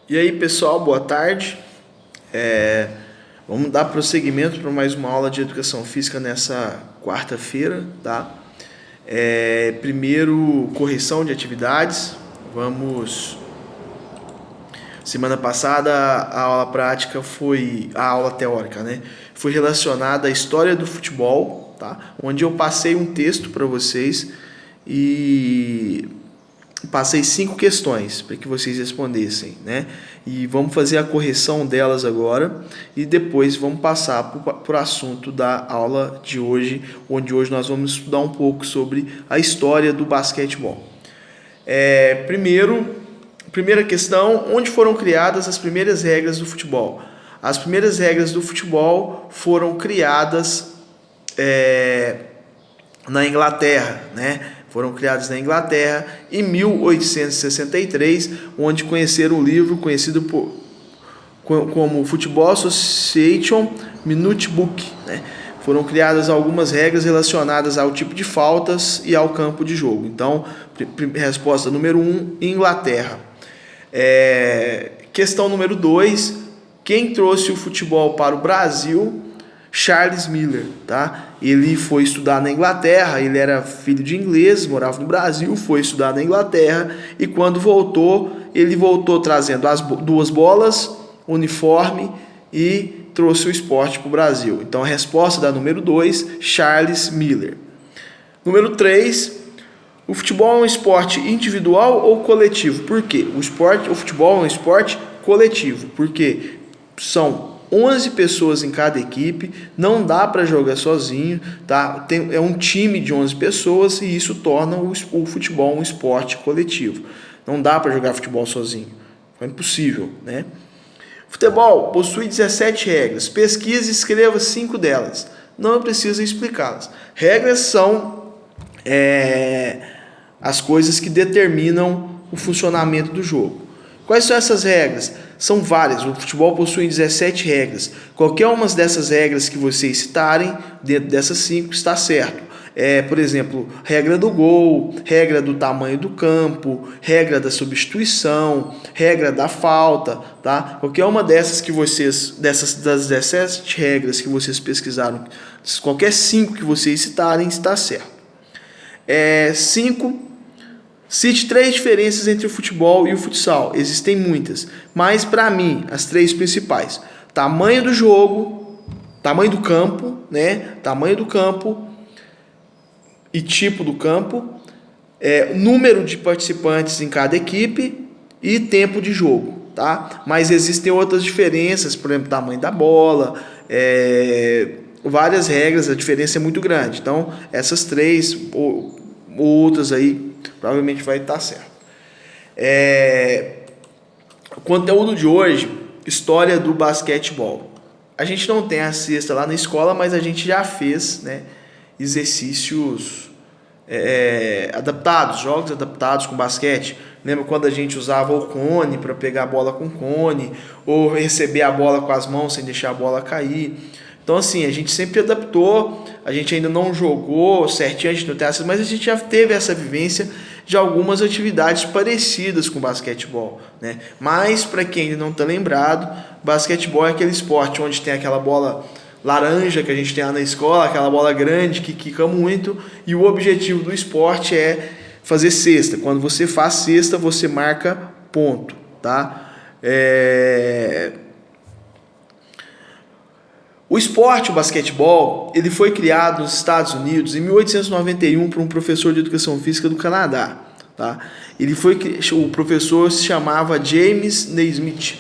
E aí, pessoal, boa tarde. Vamos dar prosseguimento para mais uma aula de educação física nessa quarta-feira, tá? Primeiro, correção de atividades. Semana passada a aula prática foi a aula teórica, né? Foi relacionada à história do futebol, tá? Onde eu passei um texto para vocês e passei 5 questões para que vocês respondessem, né? E vamos fazer a correção delas agora e depois vamos passar para o assunto da aula de hoje, onde hoje nós vamos estudar um pouco sobre a história do basquetebol. Primeira questão, onde foram criadas as primeiras regras do futebol? As primeiras regras do futebol foram criadas na Inglaterra, né? Foram criadas na Inglaterra em 1863, onde conheceram um livro conhecido como Football Association Minute Book, né? Foram criadas algumas regras relacionadas ao tipo de faltas e ao campo de jogo. Então, resposta número 1, Inglaterra. Questão número 2, quem trouxe o futebol para o Brasil? Charles Miller, tá? Ele foi estudar na Inglaterra, ele era filho de inglês, morava no Brasil, foi estudar na Inglaterra e quando voltou, ele voltou trazendo as 2 bolas, uniforme e trouxe o esporte para o Brasil. Então a resposta da número 2, Charles Miller. Número 3, o futebol é um esporte individual ou coletivo? Por quê? O futebol é um esporte coletivo, porque são 11 pessoas em cada equipe, não dá para jogar sozinho, tá? É um time de 11 pessoas e isso torna o futebol um esporte coletivo. Não dá para jogar futebol sozinho, é impossível, né? Futebol possui 17 regras, pesquise e escreva 5 delas, não precisa explicá-las. Regras são as coisas que determinam o funcionamento do jogo. Quais são essas regras? São várias. O futebol possui 17 regras. Qualquer uma dessas regras que vocês citarem, dentro dessas 5, está certo. Por exemplo, regra do gol, regra do tamanho do campo, regra da substituição, regra da falta, tá? Qualquer uma dessas das 17 regras que vocês pesquisaram, qualquer 5 que vocês citarem, está certo. 5. Cite 3 diferenças entre o futebol e o futsal. Existem muitas, mas para mim, as 3 principais: tamanho do jogo, tamanho do campo, né? Tamanho do campo e tipo do campo, número de participantes em cada equipe e tempo de jogo, tá? Mas existem outras diferenças, por exemplo, tamanho da bola, várias regras, a diferença é muito grande. Então, essas 3 ou outras aí provavelmente vai estar certo. O conteúdo de hoje, história do basquetebol. A gente não tem a cesta lá na escola, mas a gente já fez, né, exercícios adaptados, jogos adaptados com basquete. Lembra quando a gente usava o cone para pegar a bola com cone, ou receber a bola com as mãos sem deixar a bola cair? Então, assim, a gente sempre adaptou, a gente ainda não jogou certinho, a gente não tem acesso, mas a gente já teve essa vivência de algumas atividades parecidas com basquetebol, né? Mas, para quem ainda não está lembrado, basquetebol é aquele esporte onde tem aquela bola laranja que a gente tem lá na escola, aquela bola grande que quica muito, e o objetivo do esporte é fazer cesta. Quando você faz cesta, você marca ponto, tá? O esporte, o basquetebol, ele foi criado nos Estados Unidos em 1891 por um professor de educação física do Canadá, tá? O professor se chamava James Naismith.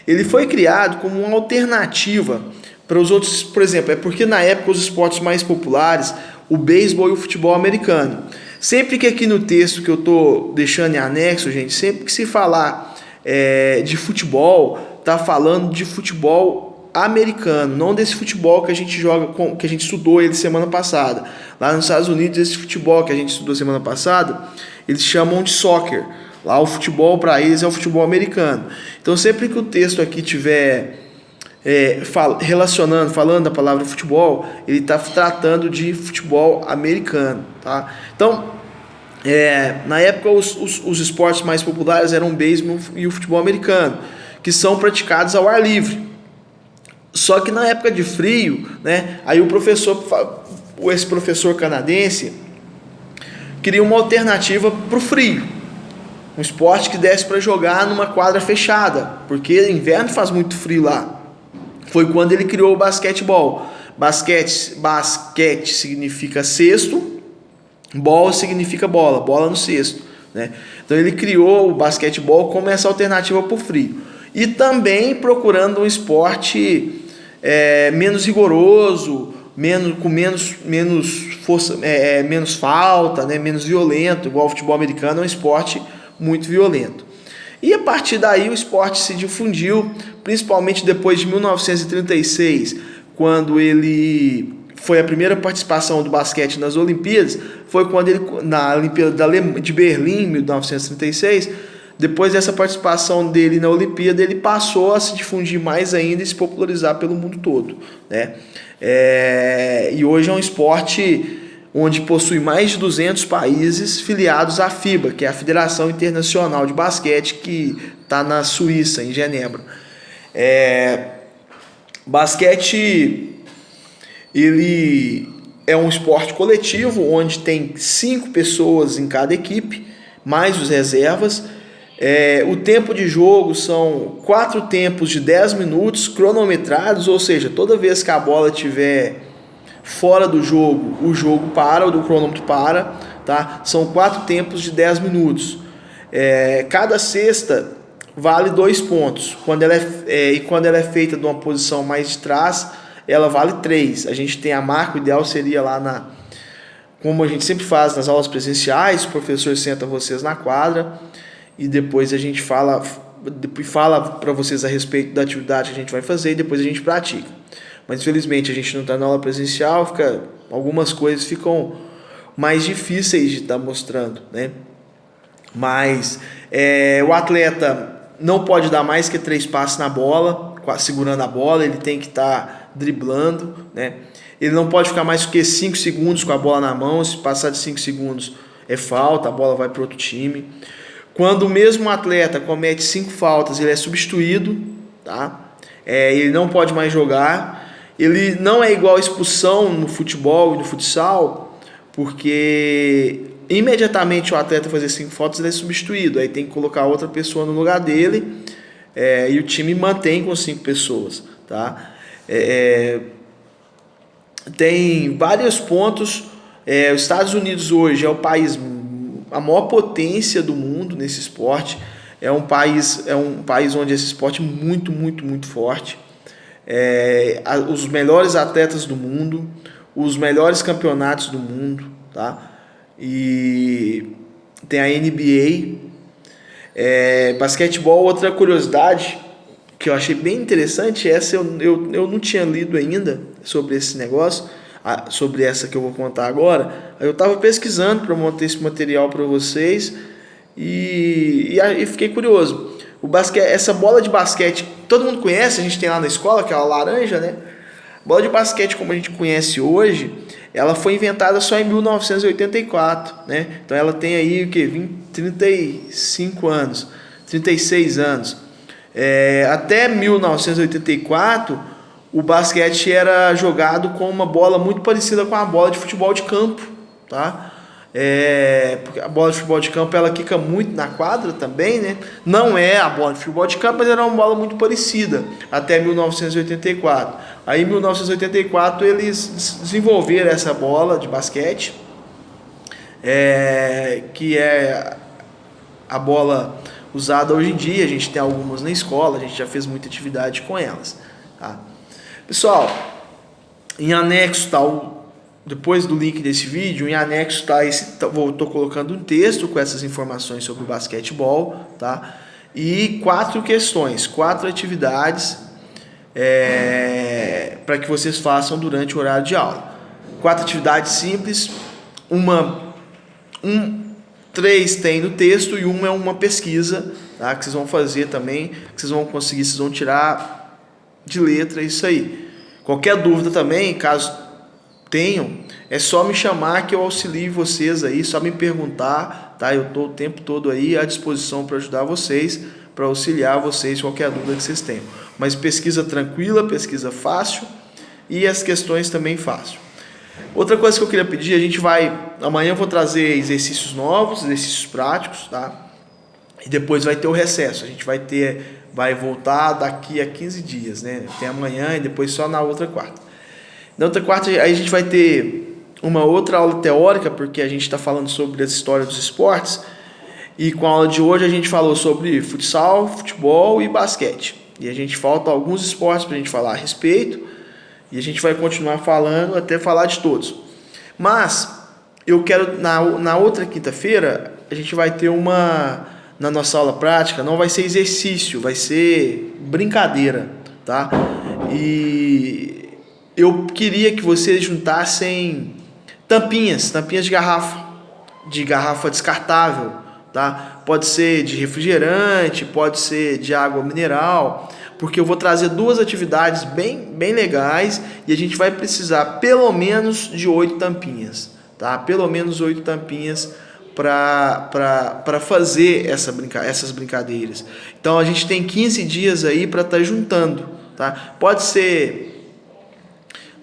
Ele foi criado como uma alternativa para os outros, por exemplo, porque na época os esportes mais populares, o beisebol e o futebol americano. Sempre que aqui no texto que eu estou deixando em anexo, gente, sempre que se falar de futebol, tá falando de futebol americano, não desse futebol que a gente joga, que a gente estudou ele semana passada. Lá nos Estados Unidos, esse futebol que a gente estudou semana passada, eles chamam de soccer. Lá o futebol para eles é o futebol americano. Então sempre que o texto aqui tiver falando da palavra futebol, ele está tratando de futebol americano, tá? Então, na época os esportes mais populares eram o beisebol e o futebol americano. que são praticados ao ar livre. Só que na época de frio, né, aí esse professor canadense queria uma alternativa para o frio, um esporte que desse para jogar numa quadra fechada, porque inverno faz muito frio lá. Foi quando ele criou o basquetebol. Basquete significa cesto, ball significa bola no cesto, né? Então ele criou o basquetebol como essa alternativa para o frio. E também procurando um esporte menos rigoroso, com menos força, menos falta, né? Menos violento, igual o futebol americano é um esporte muito violento. E a partir daí o esporte se difundiu, principalmente depois de 1936, quando ele foi a primeira participação do basquete nas Olimpíadas, foi quando ele, na Olimpíada de Berlim, em 1936, depois dessa participação dele na Olimpíada, ele passou a se difundir mais ainda e se popularizar pelo mundo todo, né? E hoje é um esporte onde possui mais de 200 países filiados à FIBA, que é a Federação Internacional de Basquete, que está na Suíça, em Genebra. Basquete, ele é um esporte coletivo, onde tem 5 pessoas em cada equipe, mais os reservas. O tempo de jogo são 4 tempos de 10 minutos, cronometrados, ou seja, toda vez que a bola estiver fora do jogo, o jogo para, o cronômetro para, tá? São 4 tempos de 10 minutos. Cada cesta vale 2 pontos. Quando ela é feita de uma posição mais de trás, ela vale 3. A gente tem a marca, o ideal seria lá como a gente sempre faz nas aulas presenciais, o professor senta vocês na quadra e depois a gente fala para vocês a respeito da atividade que a gente vai fazer e depois a gente pratica. Mas infelizmente a gente não está na aula presencial, algumas coisas ficam mais difíceis de estar mostrando, né? Mas o atleta não pode dar mais que 3 passes na bola, segurando a bola, ele tem que estar driblando, né? Ele não pode ficar mais do que 5 segundos com a bola na mão, se passar de 5 segundos é falta, a bola vai para outro time. Quando o mesmo atleta comete 5 faltas, ele é substituído, tá? Ele não pode mais jogar. Ele não é igual a expulsão no futebol e no futsal, porque imediatamente o atleta fazer 5 faltas, ele é substituído. Aí tem que colocar outra pessoa no lugar dele, e o time mantém com 5 pessoas, tá? Tem vários pontos. Os Estados Unidos hoje é a maior potência do mundo nesse esporte. É um país onde esse esporte é muito, muito, muito forte. Os melhores atletas do mundo, os melhores campeonatos do mundo, tá? E tem a NBA, basquetebol. Outra curiosidade que eu achei bem interessante, essa eu não tinha lido ainda sobre esse negócio, sobre essa que eu vou contar agora. Eu estava pesquisando para montar esse material para vocês e fiquei curioso. Essa bola de basquete, todo mundo conhece, a gente tem lá na escola, aquela laranja, né? Bola de basquete, como a gente conhece hoje, ela foi inventada só em 1984, né? Então ela tem aí 35 anos, 36 anos. Até 1984, o basquete era jogado com uma bola muito parecida com a bola de futebol de campo, tá? Porque a bola de futebol de campo ela quica muito na quadra também, né? Não é a bola de futebol de campo, mas era uma bola muito parecida até 1984. Aí em 1984 eles desenvolveram essa bola de basquete, que é a bola usada hoje em dia. A gente tem algumas na escola, a gente já fez muita atividade com elas, tá? Pessoal, em anexo está depois do link desse vídeo, em anexo está estou colocando um texto com essas informações sobre o basquetebol, tá? E 4 questões, 4 atividades para que vocês façam durante o horário de aula. 4 atividades simples, 3 tem no texto e uma é uma pesquisa, tá? Que vocês vão fazer também, que vocês vão conseguir, vocês vão tirar de letra isso aí. Qualquer dúvida também, caso tenham, é só me chamar que eu auxilio vocês aí, só me perguntar, tá? Eu estou o tempo todo aí à disposição para ajudar vocês, para auxiliar vocês qualquer dúvida que vocês tenham. Mas pesquisa tranquila, pesquisa fácil e as questões também fácil. Outra coisa que eu queria pedir, amanhã eu vou trazer exercícios novos, exercícios práticos, tá? E depois vai ter o recesso, a gente vai voltar daqui a 15 dias, né? Tem amanhã e depois só na outra quarta. Na outra quarta aí a gente vai ter uma outra aula teórica, porque a gente está falando sobre a história dos esportes, e com a aula de hoje a gente falou sobre futsal, futebol e basquete. E a gente falta alguns esportes para a gente falar a respeito, e a gente vai continuar falando até falar de todos. Mas eu quero, na outra quinta-feira, a gente vai ter na nossa aula prática, não vai ser exercício, vai ser brincadeira, tá? E eu queria que vocês juntassem tampinhas de garrafa descartável, tá? Pode ser de refrigerante, pode ser de água mineral, porque eu vou trazer 2 atividades bem legais e a gente vai precisar pelo menos de 8 tampinhas, tá? Pelo menos 8 tampinhas para fazer essas brincadeiras. Então a gente tem 15 dias aí para estar juntando, tá? Pode ser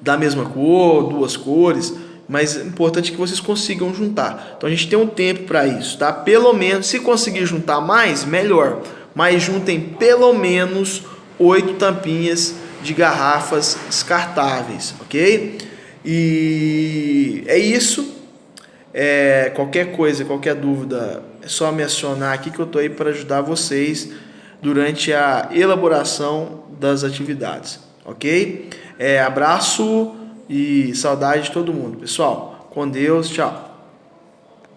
da mesma cor, 2 cores, mas é importante que vocês consigam juntar. Então a gente tem um tempo para isso, tá? Pelo menos, se conseguir juntar mais, melhor, mas juntem pelo menos 8 tampinhas de garrafas descartáveis, ok? E é isso. Qualquer coisa, qualquer dúvida, é só me acionar aqui que eu estou aí para ajudar vocês durante a elaboração das atividades, ok? Abraço e saudade de todo mundo, pessoal. Com Deus, tchau.